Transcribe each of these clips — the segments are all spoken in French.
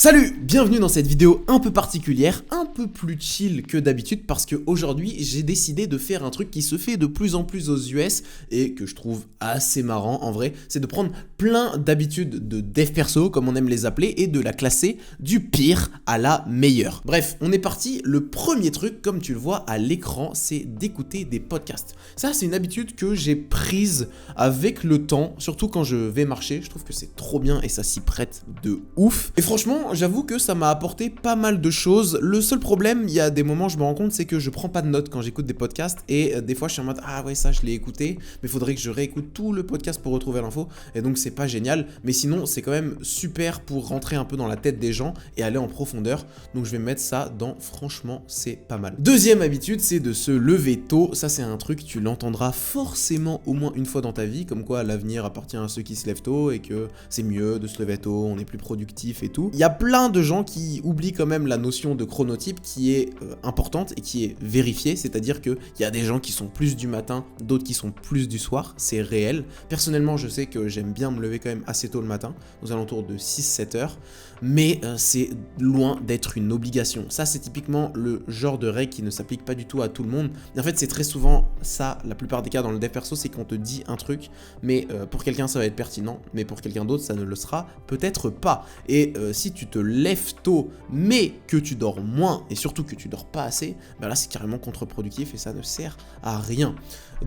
Salut, bienvenue dans cette vidéo un peu particulière, un peu plus chill que d'habitude parce que aujourd'hui j'ai décidé de faire un truc qui se fait de plus en plus aux US et que je trouve assez marrant en vrai, c'est de prendre plein d'habitudes de dev perso comme on aime les appeler et de la classer du pire à la meilleure. Bref, on est parti, le premier truc comme tu le vois à l'écran c'est d'écouter des podcasts. Ça c'est une habitude que j'ai prise avec le temps, surtout quand je vais marcher, je trouve que c'est trop bien et ça s'y prête de ouf. Et franchement, j'avoue que ça m'a apporté pas mal de choses. Le seul problème, il y a des moments, je me rends compte, c'est que je prends pas de notes quand j'écoute des podcasts et des fois je suis en mode ah ouais ça je l'ai écouté, mais il faudrait que je réécoute tout le podcast pour retrouver l'info et donc c'est pas génial, mais sinon c'est quand même super pour rentrer un peu dans la tête des gens et aller en profondeur, donc je vais mettre ça dans franchement c'est pas mal. Deuxième habitude, c'est de se lever tôt. Ça c'est un truc, tu l'entendras forcément au moins une fois dans ta vie, comme quoi l'avenir appartient à ceux qui se lèvent tôt et que c'est mieux de se lever tôt, on est plus productif et tout. Il y a plein de gens qui oublient quand même la notion de chronotype qui est importante et qui est vérifiée, c'est-à-dire qu'il y a des gens qui sont plus du matin, d'autres qui sont plus du soir, c'est réel. Personnellement, je sais que j'aime bien me lever quand même assez tôt le matin, aux alentours de 6-7 heures, mais c'est loin d'être une obligation. Ça, c'est typiquement le genre de règle qui ne s'applique pas du tout à tout le monde. Et en fait, c'est très souvent ça, la plupart des cas dans le dev perso, c'est qu'on te dit un truc, mais pour quelqu'un, ça va être pertinent, mais pour quelqu'un d'autre, ça ne le sera peut-être pas. Et si tu te lèves tôt, mais que tu dors moins, et surtout que tu dors pas assez, bah là, c'est carrément contre-productif et ça ne sert à rien.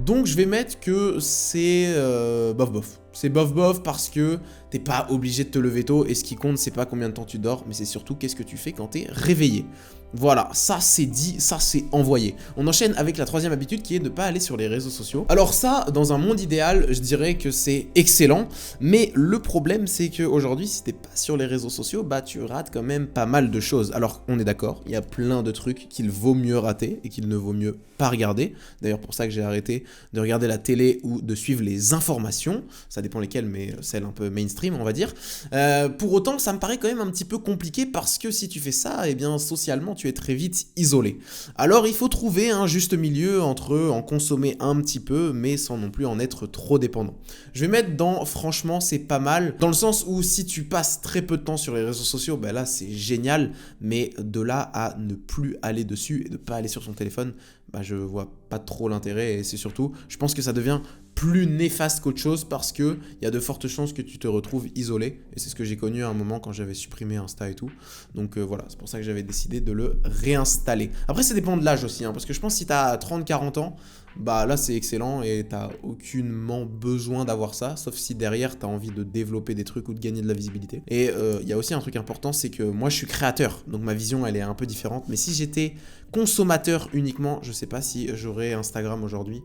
Donc, je vais mettre que c'est bof-bof. C'est bof-bof parce que t'es pas obligé de te lever tôt et ce qui compte c'est pas combien de temps tu dors mais c'est surtout qu'est-ce que tu fais quand t'es réveillé. Voilà, ça c'est dit, ça c'est envoyé. On enchaîne avec la troisième habitude qui est de ne pas aller sur les réseaux sociaux. Alors ça, dans un monde idéal, je dirais que c'est excellent, mais le problème c'est qu'aujourd'hui, si t'es pas sur les réseaux sociaux, bah tu rates quand même pas mal de choses. Alors on est d'accord, il y a plein de trucs qu'il vaut mieux rater et qu'il ne vaut mieux pas regarder. D'ailleurs pour ça que j'ai arrêté de regarder la télé ou de suivre les informations, ça dépend lesquelles, mais celles un peu mainstream on va dire. Pour autant, ça me paraît quand même un petit peu compliqué parce que si tu fais ça, eh bien socialement tu es très vite isolé. Alors il faut trouver un juste milieu entre en consommer un petit peu mais sans non plus en être trop dépendant. Je vais mettre dans franchement c'est pas mal, dans le sens où si tu passes très peu de temps sur les réseaux sociaux, bah là c'est génial, mais de là à ne plus aller dessus et de pas aller sur son téléphone, bah je vois pas trop l'intérêt et c'est surtout, je pense que ça devient plus néfaste qu'autre chose parce que il y a de fortes chances que tu te retrouves isolé et c'est ce que j'ai connu à un moment quand j'avais supprimé Insta et tout. Donc voilà, c'est pour ça que j'avais décidé de le réinstaller. Après ça dépend de l'âge aussi parce que je pense que si tu as 30-40 ans, bah là c'est excellent et t'as aucunement besoin d'avoir ça, sauf si derrière t'as envie de développer des trucs ou de gagner de la visibilité. Et il y a aussi un truc important, c'est que moi je suis créateur, donc ma vision elle est un peu différente, mais si j'étais consommateur uniquement, je sais pas si j'aurais Instagram aujourd'hui.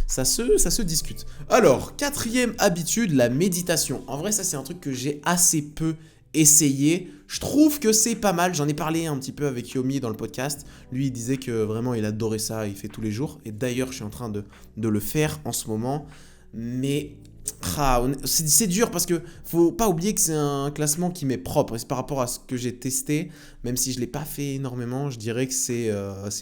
Ça se discute. Alors, quatrième habitude, la méditation. En vrai, ça c'est un truc que j'ai assez peu essayé. Je trouve que c'est pas mal. J'en ai parlé un petit peu avec Yomi dans le podcast. Lui, il disait que vraiment, il adorait ça. Il fait tous les jours. Et d'ailleurs, je suis en train de le faire en ce moment. Mais c'est dur parce que faut pas oublier que c'est un classement qui m'est propre. Et c'est par rapport à ce que j'ai testé. Même si je l'ai pas fait énormément, je dirais que c'est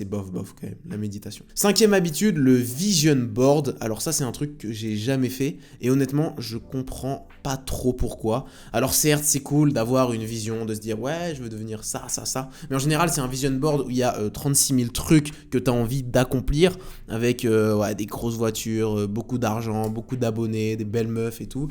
bof quand même, la méditation. Cinquième habitude, le vision board. Alors ça, c'est un truc que j'ai jamais fait. Et honnêtement, je comprends pas trop pourquoi. Alors certes, c'est cool d'avoir une vision, de se dire ouais, je veux devenir ça. Mais en général, c'est un vision board où il y a 36 000 trucs que tu as envie d'accomplir avec des grosses voitures, beaucoup d'argent, beaucoup d'abonnés, des belles meufs et tout.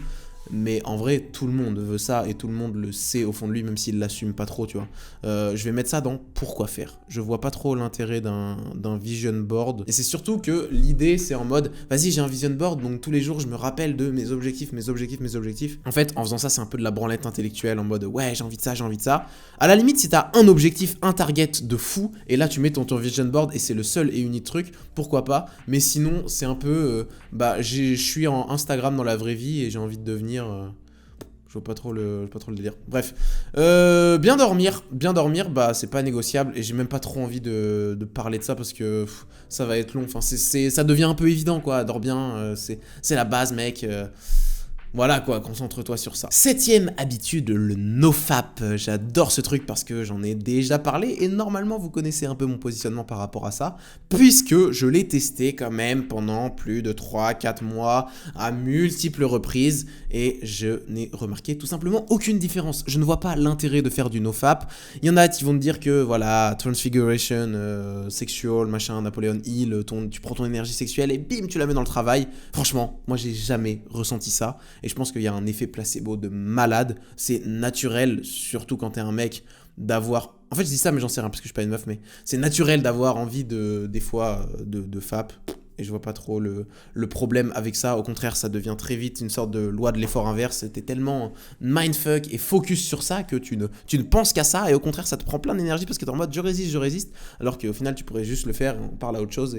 Mais en vrai, tout le monde veut ça et tout le monde le sait au fond de lui, même s'il l'assume pas trop, tu vois. Je vais mettre ça dans pourquoi faire. Je vois pas trop l'intérêt d'un vision board. Et c'est surtout que l'idée, c'est en mode, vas-y, j'ai un vision board, donc tous les jours, je me rappelle de mes objectifs. En fait, en faisant ça, c'est un peu de la branlette intellectuelle, en mode, ouais, j'ai envie de ça. À la limite, si t'as un objectif, un target de fou, et là, tu mets ton vision board et c'est le seul et unique truc, pourquoi pas. Mais sinon, c'est un peu, je suis en Instagram dans la vraie vie et j'ai envie de devenir... je vois pas trop le délire. Bref. Bien dormir, bah c'est pas négociable et j'ai même pas trop envie de parler de ça parce que ça va être long. Enfin, ça devient un peu évident quoi. Dors bien, c'est la base, mec. Voilà quoi, concentre-toi sur ça. Septième habitude, le nofap. J'adore ce truc parce que j'en ai déjà parlé et normalement vous connaissez un peu mon positionnement par rapport à ça, puisque je l'ai testé quand même pendant plus de 3-4 mois à multiples reprises et je n'ai remarqué tout simplement aucune différence. Je ne vois pas l'intérêt de faire du nofap. Il y en a qui vont te dire que voilà, transfiguration, sexual, machin, Napoleon Hill, tu prends ton énergie sexuelle et bim, tu la mets dans le travail. Franchement, moi j'ai jamais ressenti ça. Et je pense qu'il y a un effet placebo de malade. C'est naturel, surtout quand t'es un mec, d'avoir... En fait, je dis ça, mais j'en sais rien, parce que je suis pas une meuf, mais c'est naturel d'avoir envie des fois, de fap. Et je vois pas trop le problème avec ça. Au contraire, ça devient très vite une sorte de loi de l'effort inverse. T'es tellement mindfuck et focus sur ça que tu ne penses qu'à ça. Et au contraire, ça te prend plein d'énergie parce que t'es en mode je résiste. Alors qu'au final, tu pourrais juste le faire, on parle à autre chose.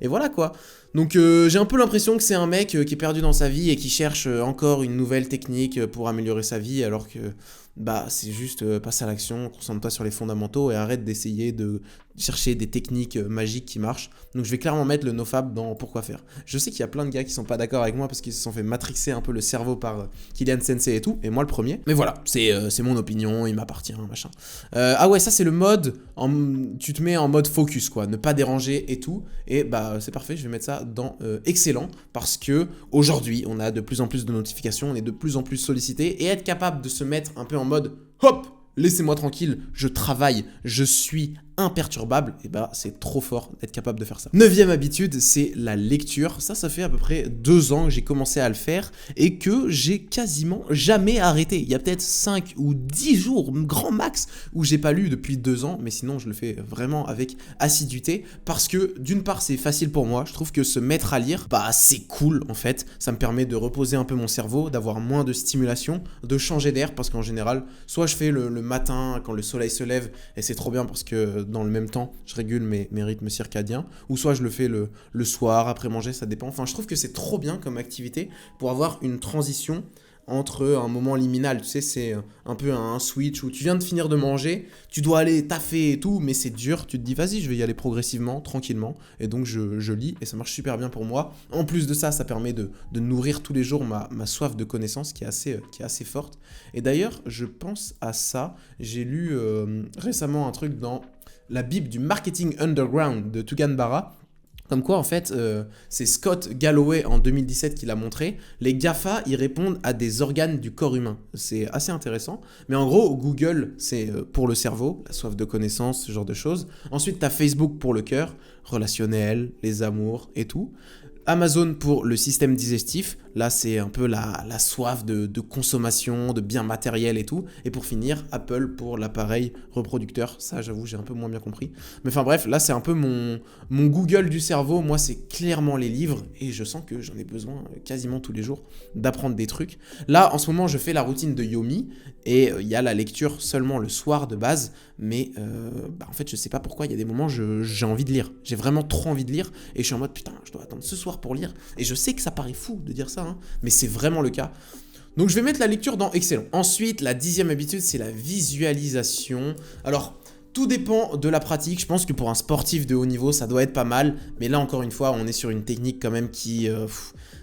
Et voilà quoi. Donc j'ai un peu l'impression que c'est un mec qui est perdu dans sa vie et qui cherche encore une nouvelle technique pour améliorer sa vie. Alors que bah c'est juste passe à l'action, concentre-toi sur les fondamentaux et arrête d'essayer de chercher des techniques magiques qui marchent. Donc je vais clairement mettre le nofap dans pourquoi faire. Je sais qu'il y a plein de gars qui sont pas d'accord avec moi parce qu'ils se sont fait matrixer un peu le cerveau par Kylian Sensei et tout, et moi le premier. Mais voilà, c'est mon opinion, il m'appartient, machin. Ah ouais, ça c'est le mode, tu te mets en mode focus quoi, ne pas déranger et tout. Et bah c'est parfait, je vais mettre ça dans excellent parce que aujourd'hui on a de plus en plus de notifications, on est de plus en plus sollicité et être capable de se mettre un peu en mode hop, laissez-moi tranquille, je travaille, je suis imperturbable, et bah c'est trop fort d'être capable de faire ça. Neuvième habitude, c'est la lecture. Ça fait à peu près 2 ans que j'ai commencé à le faire et que j'ai quasiment jamais arrêté. Il y a peut-être 5 ou 10 jours, grand max, où j'ai pas lu depuis 2 ans, mais sinon je le fais vraiment avec assiduité parce que d'une part c'est facile pour moi, je trouve que se mettre à lire, bah c'est cool en fait, ça me permet de reposer un peu mon cerveau, d'avoir moins de stimulation, de changer d'air parce qu'en général, soit je fais le matin quand le soleil se lève et c'est trop bien parce que dans le même temps, je régule mes rythmes circadiens, ou soit je le fais le soir, après manger, ça dépend. Enfin, je trouve que c'est trop bien comme activité pour avoir une transition entre un moment liminal, tu sais, c'est un peu un switch où tu viens de finir de manger, tu dois aller taffer et tout, mais c'est dur, tu te dis vas-y, je vais y aller progressivement, tranquillement, et donc je lis, et ça marche super bien pour moi. En plus de ça, ça permet de nourrir tous les jours ma soif de connaissances qui est assez forte. Et d'ailleurs, je pense à ça, j'ai lu récemment un truc dans la Bible du marketing underground de Tugan Barra. Comme quoi, en fait, c'est Scott Galloway en 2017 qui l'a montré. Les GAFA, ils répondent à des organes du corps humain. C'est assez intéressant. Mais en gros, Google, c'est pour le cerveau, la soif de connaissance, ce genre de choses. Ensuite, tu as Facebook pour le cœur, relationnel, les amours et tout. Amazon pour le système digestif, là c'est un peu la soif de consommation, de biens matériels et tout. Et pour finir, Apple pour l'appareil reproducteur, ça j'avoue j'ai un peu moins bien compris. Mais enfin bref, là c'est un peu mon Google du cerveau, moi c'est clairement les livres et je sens que j'en ai besoin quasiment tous les jours d'apprendre des trucs. Là en ce moment je fais la routine de Yomi et il y a la lecture seulement le soir de base, mais en fait je sais pas pourquoi, il y a des moments j'ai envie de lire, j'ai vraiment trop envie de lire et je suis en mode putain je dois attendre ce soir pour lire. Et je sais que ça paraît fou de dire ça, hein, mais c'est vraiment le cas. Donc je vais mettre la lecture dans excellent. Ensuite, la 10e habitude, c'est la visualisation. Alors, tout dépend de la pratique. Je pense que pour un sportif de haut niveau, ça doit être pas mal. Mais là, encore une fois, on est sur une technique quand même qui...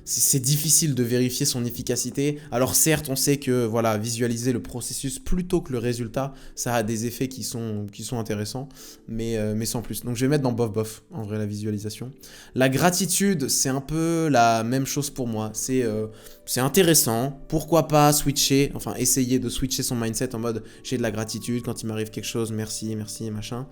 c'est difficile de vérifier son efficacité. Alors certes, on sait que voilà, visualiser le processus plutôt que le résultat, ça a des effets qui sont intéressants, mais sans plus. Donc je vais mettre dans bof, en vrai, la visualisation. La gratitude, c'est un peu la même chose pour moi. C'est intéressant. Pourquoi pas switcher, enfin essayer de switcher son mindset en mode j'ai de la gratitude quand il m'arrive quelque chose, merci, machin.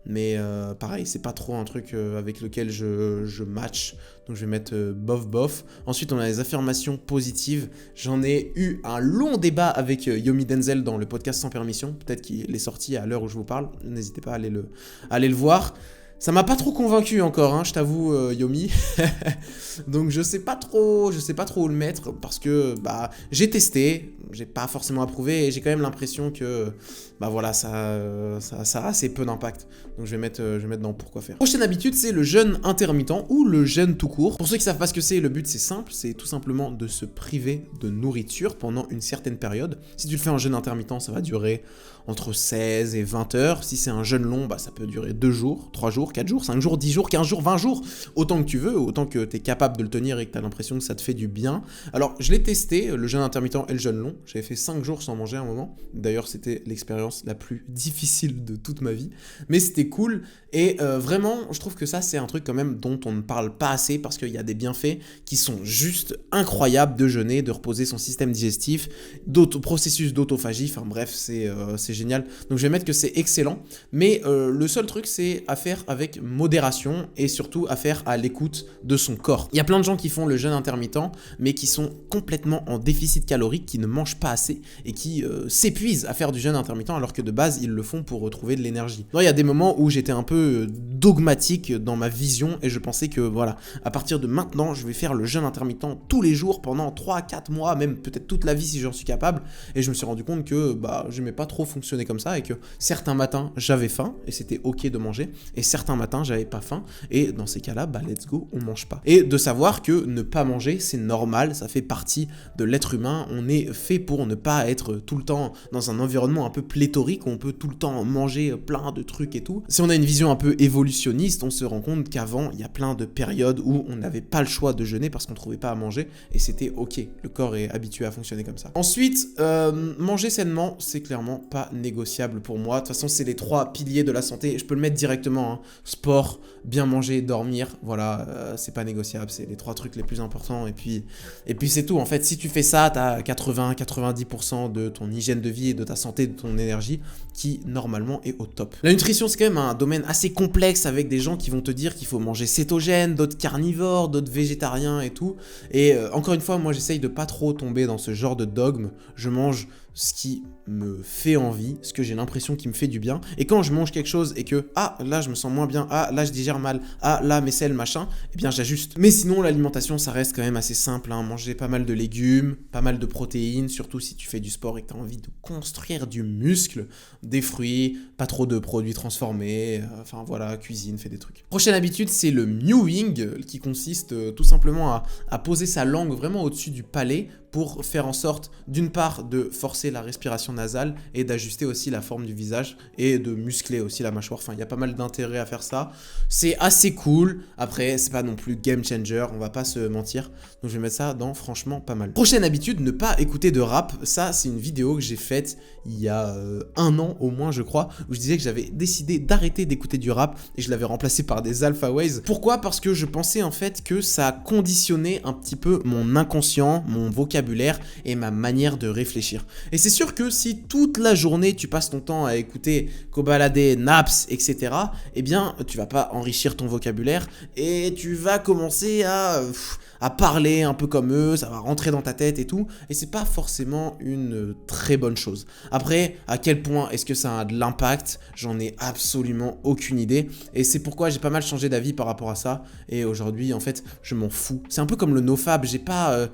Mais pareil, c'est pas trop un truc avec lequel je match. Donc je vais mettre bof. Ensuite, on a les affirmations positives. J'en ai eu un long débat avec Yomi Denzel dans le podcast Sans Permission. Peut-être qu'il est sorti à l'heure où je vous parle. N'hésitez pas à aller le voir. Ça m'a pas trop convaincu encore, hein, je t'avoue, Yomi. Donc je sais pas trop où le mettre parce que j'ai testé, j'ai pas forcément approuvé et j'ai quand même l'impression que voilà, ça a assez peu d'impact. Donc je vais mettre dans pourquoi faire. Prochaine habitude, c'est le jeûne intermittent ou le jeûne tout court. Pour ceux qui savent pas ce que c'est, le but c'est simple, c'est tout simplement de se priver de nourriture pendant une certaine période. Si tu le fais en jeûne intermittent, ça va durer entre 16 et 20 heures. Si c'est un jeûne long, ça peut durer 2 jours, 3 jours. jours, 4 jours, 5 jours, 10 jours, 15 jours, 20 jours, autant que tu veux, autant que tu es capable de le tenir et que tu as l'impression que ça te fait du bien. Alors, je l'ai testé, le jeûne intermittent et le jeûne long. J'avais fait 5 jours sans manger à un moment. D'ailleurs, c'était l'expérience la plus difficile de toute ma vie. Mais c'était cool. Et vraiment, je trouve que ça, c'est un truc quand même dont on ne parle pas assez parce qu'il y a des bienfaits qui sont juste incroyables de jeûner, de reposer son système digestif, processus d'autophagie. Enfin bref, c'est génial. Donc je vais mettre que c'est excellent. Mais le seul truc, c'est à faire avec modération et surtout à faire à l'écoute de son corps. Il y a plein de gens qui font le jeûne intermittent, mais qui sont complètement en déficit calorique, qui ne mangent pas assez et qui s'épuisent à faire du jeûne intermittent alors que de base, ils le font pour retrouver de l'énergie. Il y a des moments où j'étais un peu dogmatique dans ma vision et je pensais que voilà, à partir de maintenant, je vais faire le jeûne intermittent tous les jours pendant 3-4 mois, même peut-être toute la vie si j'en suis capable. Et je me suis rendu compte que je n'aimais pas trop fonctionner comme ça et que certains matins, j'avais faim et c'était ok de manger et certains matins, j'avais pas faim et dans ces cas-là, let's go, on mange pas. Et de savoir que ne pas manger, c'est normal, ça fait partie de l'être humain. On est fait pour ne pas être tout le temps dans un environnement un peu pléthorique où on peut tout le temps manger plein de trucs et tout. Si on a une vision un peu évolutionniste, on se rend compte qu'avant, il y a plein de périodes où on n'avait pas le choix de jeûner parce qu'on trouvait pas à manger et c'était ok. Le corps est habitué à fonctionner comme ça. Ensuite, manger sainement, c'est clairement pas négociable pour moi. De toute façon, c'est les 3 piliers de la santé. Je peux le mettre directement, hein. Sport, bien manger, dormir, voilà, c'est pas négociable. C'est les 3 trucs les plus importants et puis c'est tout. En fait, si tu fais ça, t'as 80-90% de ton hygiène de vie et de ta santé, de ton énergie qui normalement est au top. La nutrition, c'est quand même un domaine assez complexe avec des gens qui vont te dire qu'il faut manger cétogène, d'autres carnivores, d'autres végétariens et tout. Et encore une fois, moi j'essaye de pas trop tomber dans ce genre de dogme. Je mange ce qui me fait envie, ce que j'ai l'impression qui me fait du bien. Et quand je mange quelque chose et que, là je me sens moins bien, là je digère mal, là mes selles, machin, eh bien j'ajuste. Mais sinon l'alimentation ça reste quand même assez simple, hein. Manger pas mal de légumes, pas mal de protéines, surtout si tu fais du sport et que tu as envie de construire du muscle, des fruits, pas trop de produits transformés, enfin voilà, cuisine, fais des trucs. Prochaine habitude, c'est le mewing, qui consiste tout simplement à poser sa langue vraiment au-dessus du palais pour faire en sorte, d'une part, de forcer la respiration nasale et d'ajuster aussi la forme du visage et de muscler aussi la mâchoire. Enfin, il y a pas mal d'intérêt à faire ça. C'est assez cool. Après, c'est pas non plus game changer, on va pas se mentir. Donc, je vais mettre ça dans franchement pas mal. Prochaine habitude, ne pas écouter de rap. Ça, c'est une vidéo que j'ai faite il y a 1 an au moins, je crois, où je disais que j'avais décidé d'arrêter d'écouter du rap et je l'avais remplacé par des Alpha Waves. Pourquoi ? Parce que je pensais en fait que ça conditionnait un petit peu mon inconscient, mon vocabulaire et ma manière de réfléchir. Et c'est sûr que si toute la journée tu passes ton temps à écouter Kobalade, Naps, etc., eh bien tu vas pas enrichir ton vocabulaire et tu vas commencer à parler un peu comme eux, ça va rentrer dans ta tête et tout, et c'est pas forcément une très bonne chose. Après, à quel point est-ce que ça a de l'impact ? J'en ai absolument aucune idée, et c'est pourquoi j'ai pas mal changé d'avis par rapport à ça, et aujourd'hui, en fait, je m'en fous. C'est un peu comme le nofap, j'ai pas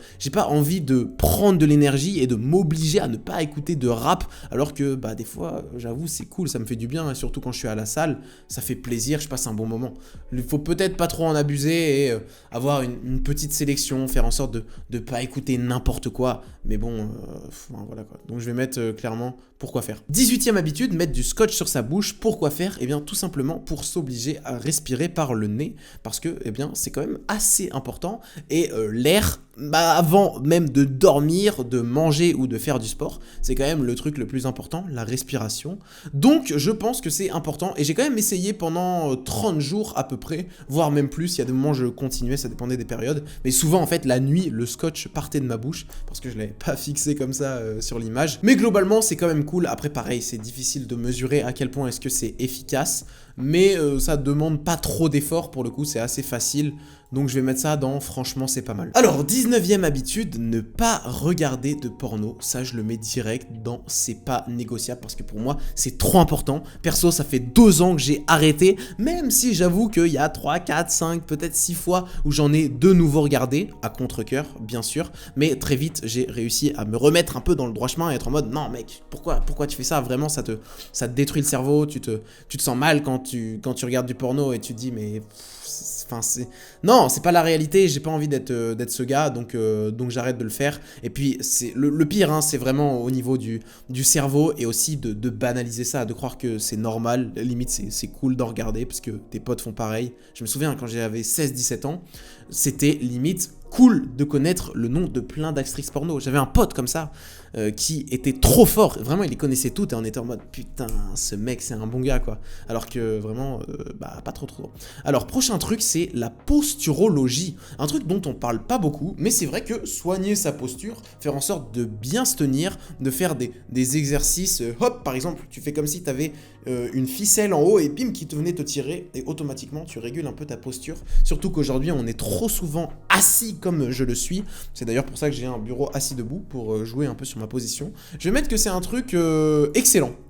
envie de prendre de l'énergie et de m'obliger à ne pas écouter de rap, alors que, des fois, j'avoue, c'est cool, ça me fait du bien, et surtout quand je suis à la salle, ça fait plaisir, je passe un bon moment. Il faut peut-être pas trop en abuser et avoir une petite sélection, faire en sorte de ne pas écouter n'importe quoi, mais bon, voilà quoi. Donc je vais mettre clairement pourquoi faire. 18e habitude, mettre du scotch sur sa bouche. Pourquoi faire ? Eh bien tout simplement pour s'obliger à respirer par le nez, parce que c'est quand même assez important, et l'air, avant même de dormir, de manger ou de faire du sport, c'est quand même le truc le plus important, la respiration. Donc je pense que c'est important, et j'ai quand même essayé pendant 30 jours à peu près, voire même plus. Il y a des moments où je continuais, ça dépendait des périodes, mais souvent en fait la nuit le scotch partait de ma bouche parce que je l'avais pas fixé comme ça sur l'image, mais globalement c'est quand même cool. Après pareil, c'est difficile de mesurer à quel point est-ce que c'est efficace, mais ça demande pas trop d'efforts, pour le coup c'est assez facile. Donc je vais mettre ça dans franchement c'est pas mal. Alors 19e habitude, ne pas regarder de porno. Ça je le mets direct dans c'est pas négociable, parce que pour moi c'est trop important. Perso ça fait 2 ans que j'ai arrêté, même si j'avoue qu'il y a 3, 4, 5, peut-être 6 fois où j'en ai de nouveau regardé, à contre-cœur bien sûr. Mais très vite j'ai réussi à me remettre un peu dans le droit chemin et être en mode non mec, pourquoi tu fais ça ? Vraiment ça te détruit le cerveau, tu te sens mal quand tu regardes du porno et tu te dis mais... Enfin, non, c'est pas la réalité, j'ai pas envie d'être ce gars, donc j'arrête de le faire. Et puis, c'est le pire, hein, c'est vraiment au niveau du cerveau et aussi de banaliser ça, de croire que c'est normal, limite c'est cool d'en regarder parce que tes potes font pareil. Je me souviens quand j'avais 16-17 ans, c'était limite cool de connaître le nom de plein d'actrices porno. J'avais un pote comme ça qui était trop fort, vraiment il les connaissait toutes et on était en mode putain ce mec c'est un bon gars quoi. Alors que vraiment pas trop. Alors prochain truc c'est la posturologie, un truc dont on parle pas beaucoup mais c'est vrai que soigner sa posture, faire en sorte de bien se tenir, de faire des exercices, hop par exemple tu fais comme si tu avais une ficelle en haut et bim qui te venait te tirer et automatiquement tu régules un peu ta posture, surtout qu'aujourd'hui on est trop souvent assis comme je le suis, c'est d'ailleurs pour ça que j'ai un bureau assis debout pour jouer un peu sur ma position. Je vais mettre que c'est un truc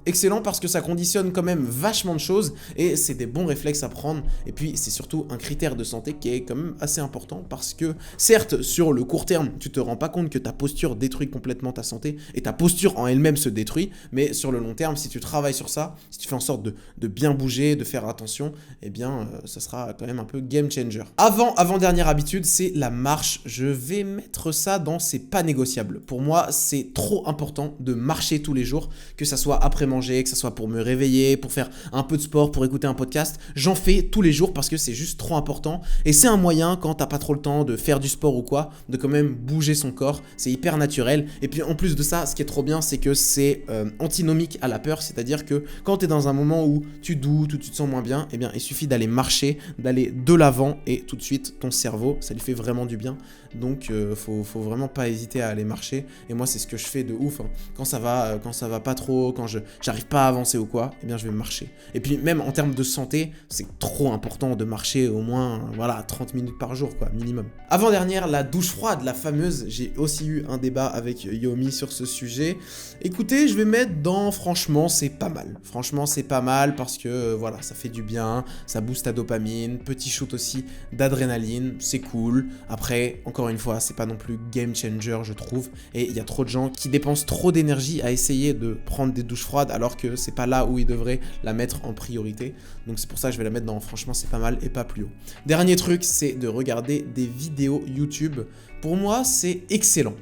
excellent parce que ça conditionne quand même vachement de choses et c'est des bons réflexes à prendre et puis c'est surtout un critère de santé qui est quand même assez important parce que certes sur le court terme tu te rends pas compte que ta posture détruit complètement ta santé et ta posture en elle-même se détruit, mais sur le long terme si tu travailles sur ça, si tu fais en sorte de bien bouger, de faire attention, eh bien ça sera quand même un peu game changer. Avant-dernière habitude, c'est la marche. Je vais mettre ça dans c'est pas négociable. Pour moi, c'est trop important de marcher tous les jours, que ça soit après manger, que ça soit pour me réveiller, pour faire un peu de sport, pour écouter un podcast. J'en fais tous les jours parce que c'est juste trop important et c'est un moyen quand t'as pas trop le temps de faire du sport ou quoi, de quand même bouger son corps. C'est hyper naturel et puis en plus de ça, ce qui est trop bien, c'est que c'est antinomique à la peur, c'est-à-dire que quand t'es dans un moment où tu doutes ou tu te sens moins bien, eh bien il suffit d'aller marcher, d'aller de l'avant et tout de suite ton cerveau, ça lui fait vraiment du bien. Donc faut vraiment pas hésiter à aller marcher et moi c'est ce que je fais de ouf hein. Quand ça va pas trop, quand j'arrive pas à avancer ou quoi, eh bien je vais marcher. Et puis même en termes de santé, c'est trop important de marcher au moins 30 minutes par jour quoi, minimum. Avant-dernière, la douche froide, la fameuse, j'ai aussi eu un débat avec Yomi sur ce sujet. Écoutez, je vais mettre dans franchement c'est pas mal. Franchement c'est pas mal parce que voilà, ça fait du bien, ça booste ta dopamine, petit shoot aussi d'adrénaline, c'est cool. Après, encore une fois, c'est pas non plus game changer je trouve, et il y a trop de gens qui dépensent trop d'énergie à essayer de prendre des douches froides alors que c'est pas là où ils devraient la mettre en priorité. Donc c'est pour ça que je vais la mettre dans franchement c'est pas mal et pas plus haut. Dernier truc, c'est de regarder des vidéos YouTube. Pour moi, c'est excellent.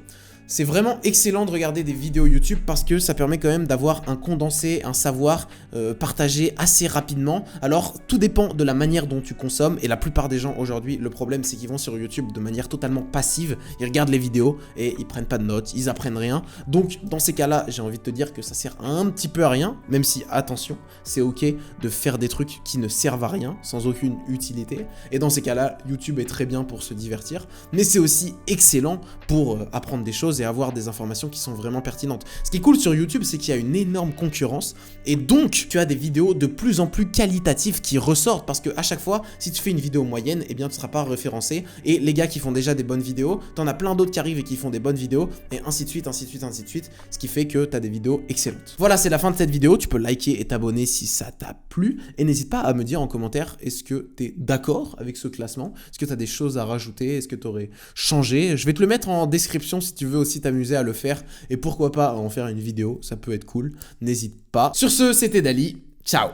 C'est vraiment excellent de regarder des vidéos YouTube parce que ça permet quand même d'avoir un condensé, un savoir partagé assez rapidement. Alors tout dépend de la manière dont tu consommes et la plupart des gens aujourd'hui, le problème c'est qu'ils vont sur YouTube de manière totalement passive, ils regardent les vidéos et ils prennent pas de notes, ils apprennent rien. Donc dans ces cas-là, j'ai envie de te dire que ça sert un petit peu à rien, même si attention, c'est ok de faire des trucs qui ne servent à rien, sans aucune utilité. Et dans ces cas-là, YouTube est très bien pour se divertir, mais c'est aussi excellent pour apprendre des choses et avoir des informations qui sont vraiment pertinentes. Ce qui est cool sur YouTube, c'est qu'il y a une énorme concurrence et donc tu as des vidéos de plus en plus qualitatives qui ressortent parce que à chaque fois, si tu fais une vidéo moyenne, eh bien tu ne seras pas référencé et les gars qui font déjà des bonnes vidéos, t'en as plein d'autres qui arrivent et qui font des bonnes vidéos et ainsi de suite, ce qui fait que tu as des vidéos excellentes. Voilà, c'est la fin de cette vidéo. Tu peux liker et t'abonner si ça t'a plu et n'hésite pas à me dire en commentaire est-ce que tu es d'accord avec ce classement, est-ce que tu as des choses à rajouter, est-ce que tu aurais changé. Je vais te le mettre en description si tu veux aussi t'amuser à le faire et pourquoi pas en faire une vidéo, ça peut être cool, n'hésite pas. Sur ce, c'était Dali, ciao.